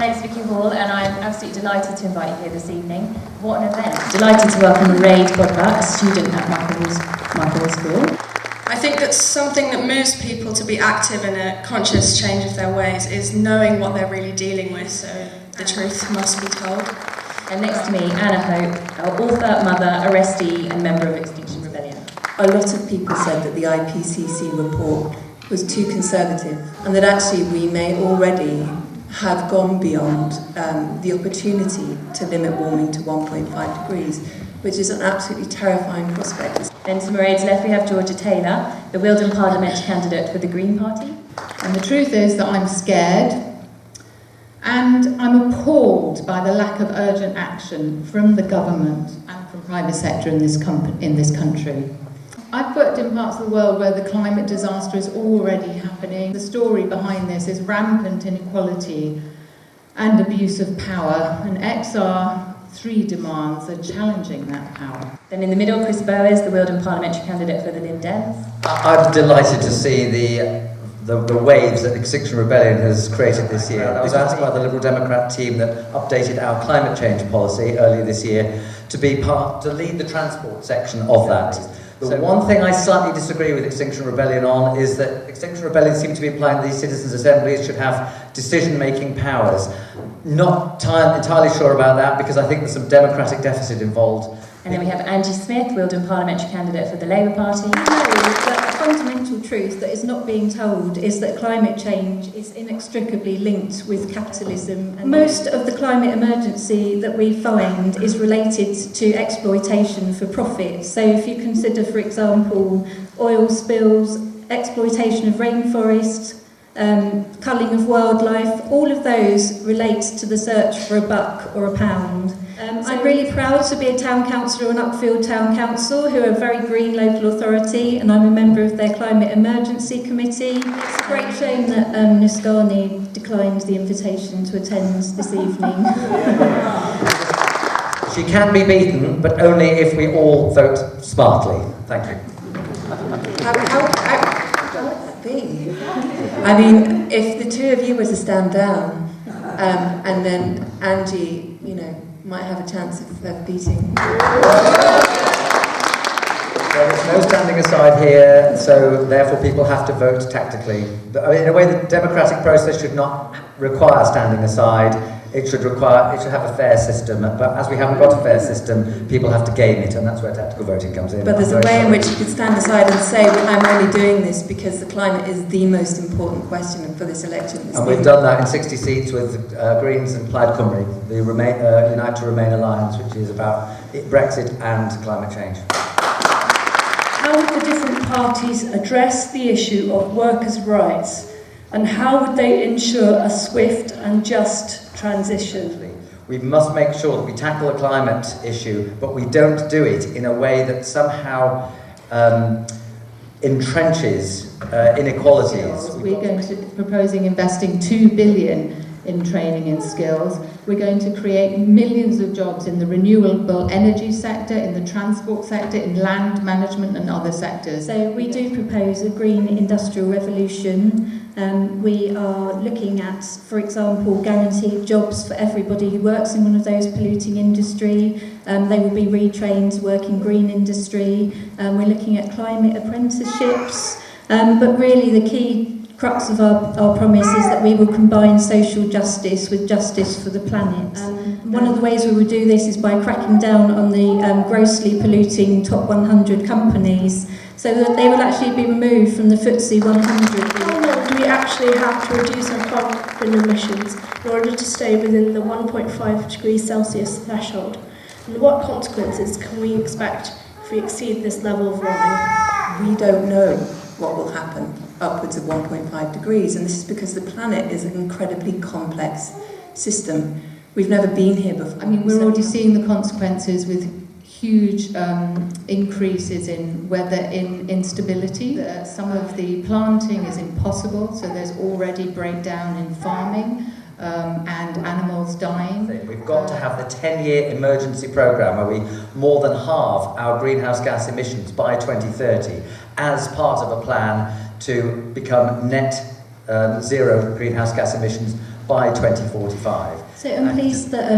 My name's Vicky Hall and I'm absolutely delighted to invite you here this evening. What an event. Delighted to welcome Raid Bodba, a student at Michael School. I think that something that moves people to be active in a conscious change of their ways is knowing what they're really dealing with, so the truth must be told. And next to me, Anna Hope, our author, mother, arrestee and member of Extinction Rebellion. A lot of people said that the IPCC report was too conservative and that actually we may already have gone beyond the opportunity to limit warming to 1.5 degrees, which is an absolutely terrifying prospect. Then to Mairead's left we have Georgia Taylor, the Wealden parliamentary candidate for the Green Party. And the truth is that I'm scared and I'm appalled by the lack of urgent action from the government and from private sector in this country. I've worked in parts of the world where the climate disaster is already happening. The story behind this is rampant inequality and abuse of power, and XR3 demands are challenging that power. Then in the middle, Chris Bowers, the Wealden parliamentary candidate for the Lib Dems. I'm delighted to see the waves that Extinction Rebellion has created this year. I was asked by the Liberal Democrat team that updated our climate change policy earlier this year to lead the transport section of that. The one thing I slightly disagree with Extinction Rebellion on is that Extinction Rebellion seems to be implying that these citizens' assemblies should have decision-making powers. Not entirely sure about that because I think there's some democratic deficit involved. And then we have Angie Smith, Wealden parliamentary candidate for the Labour Party. The fundamental truth that is not being told is that climate change is inextricably linked with capitalism. And most of the climate emergency that we find is related to exploitation for profit. So if you consider, for example, oil spills, exploitation of rainforests, culling of wildlife, all of those relate to the search for a buck or a pound. I'm really proud to be a town councillor on Uckfield Town Council, who are a very green local authority, and I'm a member of their Climate Emergency Committee. It's a great shame that Nisgani declined the invitation to attend this evening. She can be beaten, but only if we all vote smartly. Thank you. How would that be? I mean, if the two of you were to stand down, and then Angie, might have a chance of beating. There is no standing aside here, so therefore people have to vote tactically. In a way, the democratic process should not require standing aside. It should have a fair system, but as we haven't got a fair system, people have to game it, and that's where tactical voting comes in. But there's a way in which you could stand aside and say, well, I'm only doing this because the climate is the most important question for this election. And we've done that in 60 seats with Greens and Plaid Cymru, the Unite to Remain Alliance, which is about Brexit and climate change. How would the different parties address the issue of workers' rights, and how would they ensure a swift and just transition? We must make sure that we tackle the climate issue, but we don't do it in a way that somehow entrenches inequalities. We're going to proposing investing $2 billion in training and skills. We're going to create millions of jobs in the renewable energy sector, in the transport sector, in land management and other sectors. So we do propose a green industrial revolution. We are looking at, for example, guaranteed jobs for everybody who works in one of those polluting industry. They will be retrained to work in green industry. We're looking at climate apprenticeships. But really the key crux of our promise is that we will combine social justice with justice for the planet. One of the ways we will do this is by cracking down on the grossly polluting top 100 companies, so that they will actually be removed from the FTSE 100. How long do we actually have to reduce our carbon emissions in order to stay within the 1.5 degrees Celsius threshold? And what consequences can we expect if we exceed this level of warming? We don't know what will happen upwards of 1.5 degrees, and this is because the planet is an incredibly complex system. We've never been here before. I mean, we're already seeing the consequences with huge increases in weather instability. Some of the planting is impossible, so there's already breakdown in farming and animals dying. We've got to have the 10-year emergency programme where we more than halve our greenhouse gas emissions by 2030 as part of a plan to become net zero greenhouse gas emissions by 2045. So I'm pleased that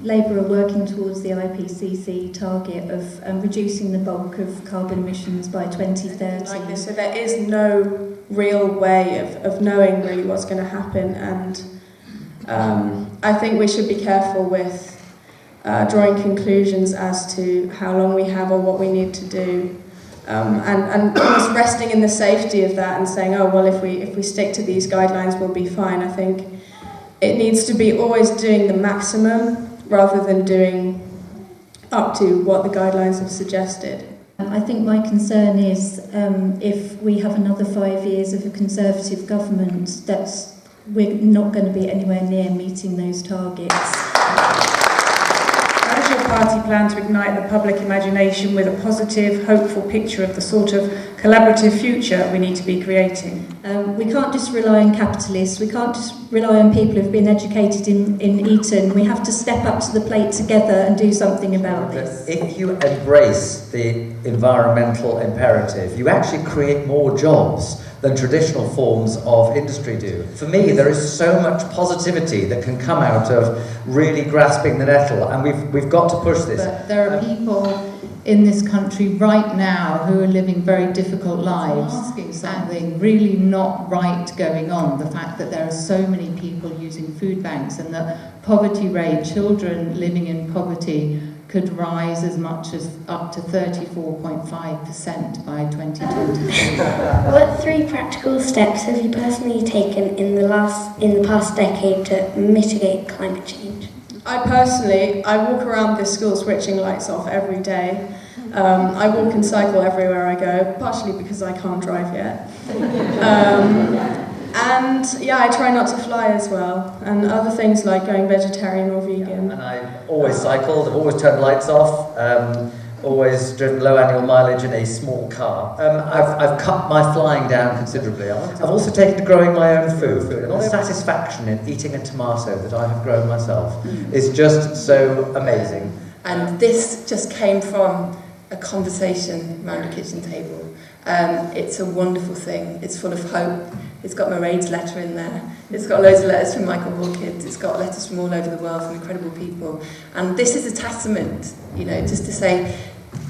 Labour are working towards the IPCC target of reducing the bulk of carbon emissions by 2030. Like this, so there is no real way of knowing really what's going to happen, and I think we should be careful with drawing conclusions as to how long we have or what we need to do. And almost resting in the safety of that and saying, oh, well, if we stick to these guidelines, we'll be fine. I think it needs to be always doing the maximum rather than doing up to what the guidelines have suggested. I think my concern is if we have another 5 years of a Conservative government, we're not going to be anywhere near meeting those targets. How does your party plan to ignite the public imagination with a positive, hopeful picture of the sort of collaborative future we need to be creating? We can't just rely on capitalists, we can't just rely on people who've been educated in Eton. We have to step up to the plate together and do something about this. If you embrace the environmental imperative, you actually create more jobs than traditional forms of industry do. For me, there is so much positivity that can come out of really grasping the nettle, and we've got to push this. But there are people in this country right now who are living very difficult lives, asking something really not right going on. The fact that there are so many people using food banks, and the poverty rate, children living in poverty, could rise as much as up to 34.5% by 2023. What 3 practical steps have you personally taken in the past decade to mitigate climate change? I walk around this school switching lights off every day. I walk and cycle everywhere I go, partially because I can't drive yet. And yeah, I try not to fly as well, and other things like going vegetarian or vegan. And I've always cycled, I've always turned lights off, always driven low annual mileage in a small car. I've cut my flying down considerably. I've also taken to growing my own food. And the satisfaction in eating a tomato that I have grown myself is just so amazing. And this just came from a conversation around a kitchen table. It's a wonderful thing. It's full of hope. It's got Mairead's letter in there. It's got loads of letters from Michael Hawkins. It's got letters from all over the world from incredible people. And this is a testament, just to say,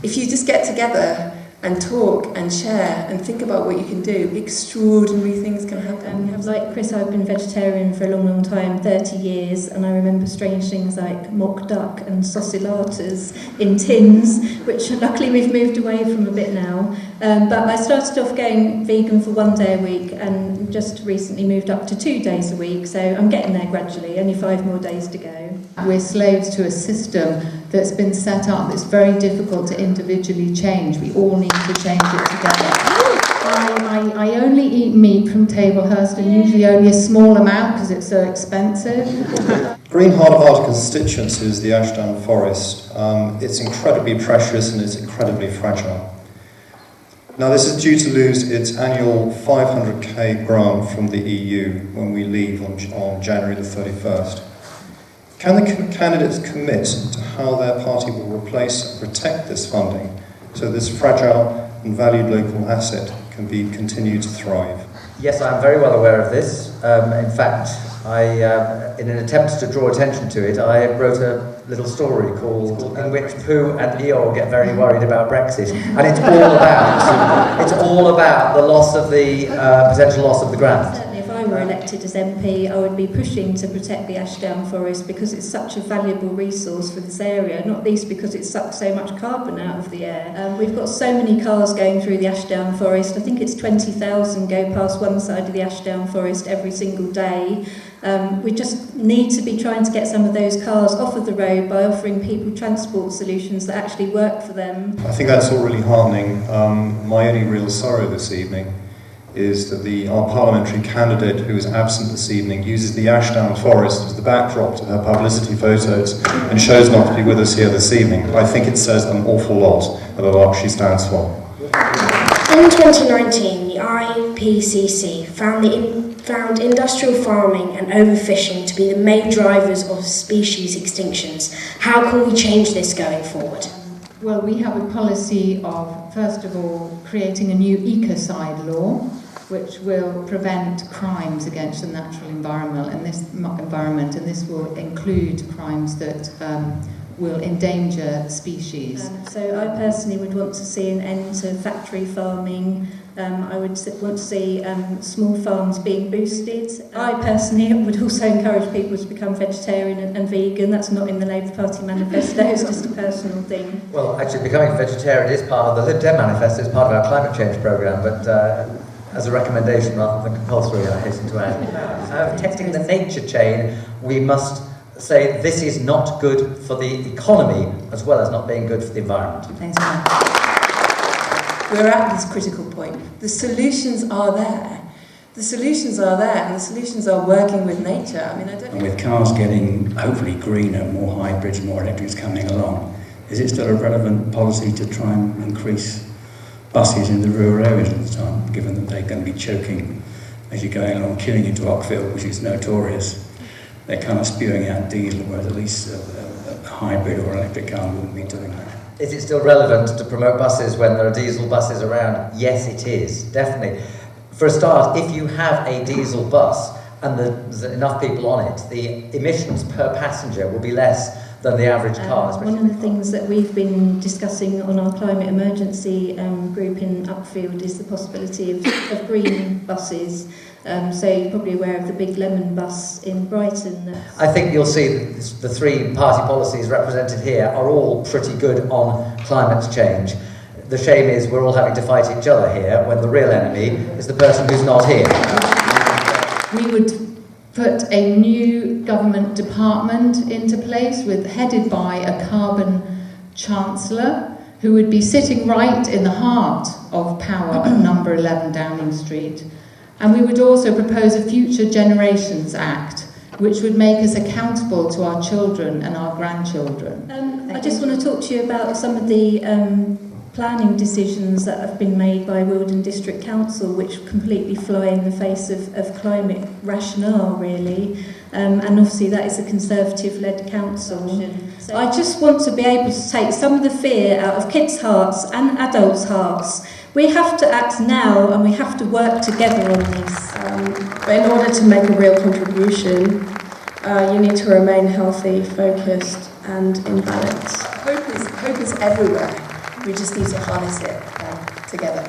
if you just get together and talk and share and think about what you can do, extraordinary things can happen. Like Chris, I've been vegetarian for a long, long time, 30 years, and I remember strange things like mock duck and saucilatas in tins, which luckily we've moved away from a bit now. But I started off going vegan for 1 day a week and just recently moved up to 2 days a week, so I'm getting there gradually, only 5 more days to go. We're slaves to a system that's been set up that's very difficult to individually change. We all need to change it together. I only eat meat from Tablehurst, and usually only a small amount because it's so expensive. Green Heart of our constituency is the Ashdown Forest. It's incredibly precious and it's incredibly fragile. Now this is due to lose its annual 500k grant from the EU when we leave on January the 31st. Can the candidates commit to how their party will replace and protect this funding so this fragile and valued local asset can be continued to thrive? Yes, I'm very well aware of this. In fact, in an attempt to draw attention to it, I wrote a little story called in which Pooh and Eeyore get very worried about Brexit, and it's all about the loss of the potential loss of the grant. Certainly, if I were elected as MP, I would be pushing to protect the Ashdown Forest because it's such a valuable resource for this area, not least because it sucks so much carbon out of the air. We've got so many cars going through the Ashdown Forest. I think it's 20,000 go past one side of the Ashdown Forest every single day. We just need to be trying to get some of those cars off of the road by offering people transport solutions that actually work for them. I think that's all really heartening. My only real sorrow this evening is that our parliamentary candidate who is absent this evening uses the Ashdown Forest as the backdrop to her publicity photos and chose not to be with us here this evening. I think it says an awful lot about what she stands for. In 2019, the IPCC found industrial farming and overfishing to be the main drivers of species extinctions. How can we change this going forward? Well, we have a policy of, first of all, creating a new ecocide law, which will prevent crimes against the natural environment, and this will include crimes that will endanger species. So I personally would want to see an end to factory farming. I would want to see small farms being boosted. I personally would also encourage people to become vegetarian and vegan. That's not in the Labour Party manifesto, it's just a personal thing. Well, actually, becoming vegetarian is part of the Lib Dem manifesto, it's part of our climate change programme, but as a recommendation rather than compulsory, I hasten to add. Protecting the nature chain, we must say this is not good for the economy as well as not being good for the environment. Thanks very much. We're at this critical point. The solutions are there. The solutions are there, and the solutions are working with nature. I mean, I don't know. And with cars getting hopefully greener, more hybrids, more electrics coming along, is it still a relevant policy to try and increase buses in the rural areas all the time, given that they're going to be choking as you're going along, queuing into Ockfield, which is notorious? They're kind of spewing out diesel, whereas at least a hybrid or electric car wouldn't be doing that. Is it still relevant to promote buses when there are diesel buses around? Yes, it is, definitely. For a start, if you have a diesel bus and there's enough people on it, the emissions per passenger will be less than the average car. One of the things that we've been discussing on our climate emergency group in Uckfield is the possibility of green buses. So you're probably aware of the big lemon bus in Brighton. I think you'll see that the three party policies represented here are all pretty good on climate change. The shame is we're all having to fight each other here when the real enemy is the person who's not here. We would put a new government department into place headed by a carbon chancellor who would be sitting right in the heart of power at number 11 Downing Street. And we would also propose a Future Generations Act, which would make us accountable to our children and our grandchildren. I just want to talk to you about some of the planning decisions that have been made by Wealden District Council, which completely fly in the face of climate rationale, really. And obviously that is a Conservative-led council. So I just want to be able to take some of the fear out of kids' hearts and adults' hearts. We have to act now and we have to work together on this. But in order to make a real contribution, you need to remain healthy, focused and in balance. Hope is everywhere. We just need to harness it together.